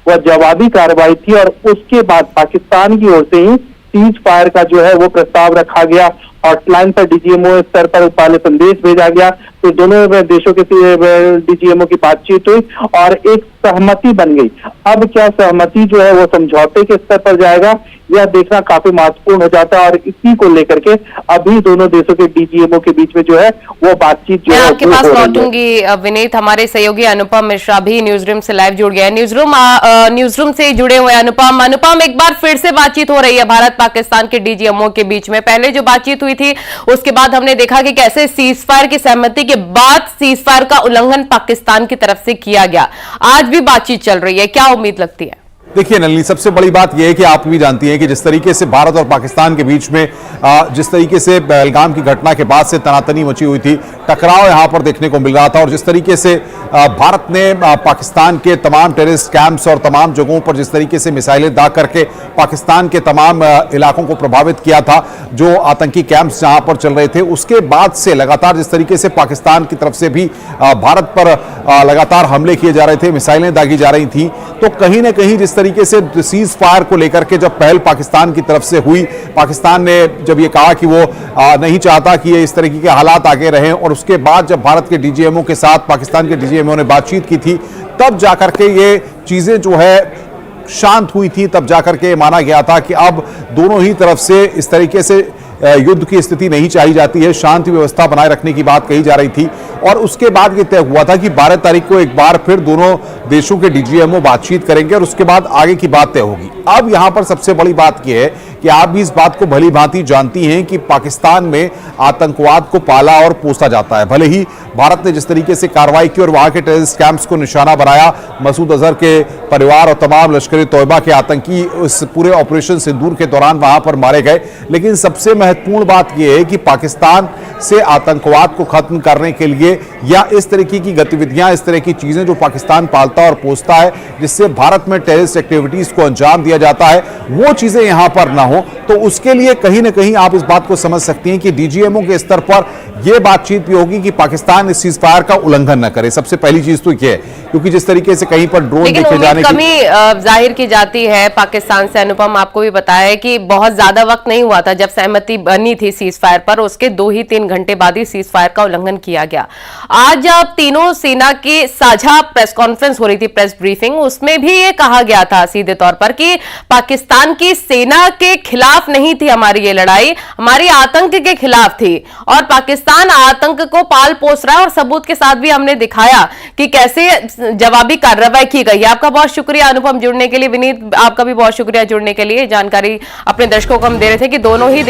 वह जवाबी कार्रवाई थी और उसके बाद पाकिस्तान की ओर से ही सीज फायर का जो है वो प्रस्ताव रखा गया। हॉटलाइन पर डीजीएमओ स्तर पर पहले संदेश भेजा गया, तो दोनों देशों के डीजीएमओ की बातचीत हुई और एक सहमति बन गई। अब क्या सहमति जो है वो समझौते के स्तर पर जाएगा, यह देखना काफी महत्वपूर्ण हो जाता है और इसी को लेकर के अभी दोनों देशों के डीजीएमओ के बीच में जो है वो बातचीत जो है आपके पास लौटूंगी। विनीत, हमारे सहयोगी अनुपम मिश्रा भी न्यूज़रूम से लाइव जुड़ गया है। न्यूज़रूम से जुड़े हुए अनुपम, एक बार फिर से बातचीत हो रही है भारत पाकिस्तान के डीजीएमओ के बीच में। पहले जो बातचीत हुई थी उसके बाद हमने देखा कि कैसे सीज फायर की सहमति के बाद सीज फायर का उल्लंघन पाकिस्तान की तरफ से किया गया। आज भी बातचीत चल रही है, क्या उम्मीद लगती है? देखिए नलिनी, सबसे बड़ी बात यह है कि आप भी जानती हैं कि जिस तरीके से भारत और पाकिस्तान के बीच में जिस तरीके से पहलगाम की घटना के बाद से तनातनी मची हुई थी, टकराव यहां पर देखने को मिल रहा था और जिस तरीके से भारत ने पाकिस्तान के तमाम टेररिस्ट कैंप्स और तमाम जगहों पर जिस तरीके से मिसाइलें दाग करके पाकिस्तान के तमाम इलाकों को प्रभावित किया था, जो आतंकी कैंप्स जहां पर चल रहे थे, उसके बाद से लगातार जिस तरीके से पाकिस्तान की तरफ से भी भारत पर लगातार हमले किए जा रहे थे, मिसाइलें दागी जा रही थी, तो कहीं ना कहीं जिस तरीके से सीज फायर को लेकर के जब पहल पाकिस्तान की तरफ से हुई, पाकिस्तान ने जब ये कहा कि वो नहीं चाहता कि ये इस तरीके के हालात आगे रहें, और उसके बाद जब भारत के डीजीएमओ के साथ पाकिस्तान के डीजीएमओ ने बातचीत की थी, तब जाकर के ये चीजें जो है शांत हुई थी। तब जाकर के माना गया था कि अब दोनों ही तरफ से इस तरीके से युद्ध की स्थिति नहीं चाहिए जाती है, शांति व्यवस्था बनाए रखने की बात कही जा रही थी। और उसके बाद ये तय हुआ था कि 12 तारीख को एक बार फिर दोनों देशों के डीजीएमओ बातचीत करेंगे और उसके बाद आगे की बात तय होगी। अब यहां पर सबसे बड़ी बात यह है कि आप भी इस बात को भली भांति जानती हैं कि पाकिस्तान में आतंकवाद को पाला और पोसा जाता है। भले ही भारत ने जिस तरीके से कार्रवाई की और वहां के टेररिस्ट कैंप्स को निशाना बनाया, मसूद अजहर के परिवार और तमाम लश्कर तोयबा के आतंकी इस पूरे ऑपरेशन सिंदूर के दौरान वहां पर मारे गए, लेकिन सबसे महत्वपूर्ण बात यह है कि पाकिस्तान से आतंकवाद को खत्म करने के लिए या इस तरीके की गतिविधियां, इस तरह की चीजें जो पाकिस्तान पालता और पोसता है, जिससे भारत में टेररिस्ट एक्टिविटीज को अंजाम दिया जाता है, वो चीजें यहां पर ना हो, तो उसके लिए कहीं ना कहीं आप इस बात को समझ सकती हैं कि डीजीएमओ के स्तर पर यह बातचीत भी होगी कि पाकिस्तान इस सीज फायर का उल्लंघन न करे। सबसे पहली चीज तो यह है, क्योंकि जिस तरीके से कहीं पर ड्रोन देखे जाने की कमी जाहिर की जाती है पाकिस्तान से। अनुपम, आपको भी बताया है कि बहुत ज्यादा वक्त नहीं हुआ था जब सहमति बनी थी सीज फायर पर, उसके 2 ही 3 घंटे बाद ही सीज फायर का उल्लंघन किया गया। आज अब तीनों सेना की साझा प्रेस कॉन्फ्रेंस हो रही थी, प्रेस ब्रीफिंग, उसमें भी ये कहा गया था सीधे तौर पर कि पाकिस्तान की सेना के खिलाफ नहीं थी हमारी ये लड़ाई, हमारी आतंक के खिलाफ थी और पाकिस्तान आतंक को पाल पोस रहा है और सबूत के साथ भी हमने दिखाया कि कैसे जवाबी कार्रवाई की गई। आपका बहुत शुक्रिया अनुपम जुड़ने के लिए। विनीत, आपका भी बहुत शुक्रिया जुड़ने के लिए। जानकारी अपने दर्शकों को हम दे रहे थे कि दोनों ही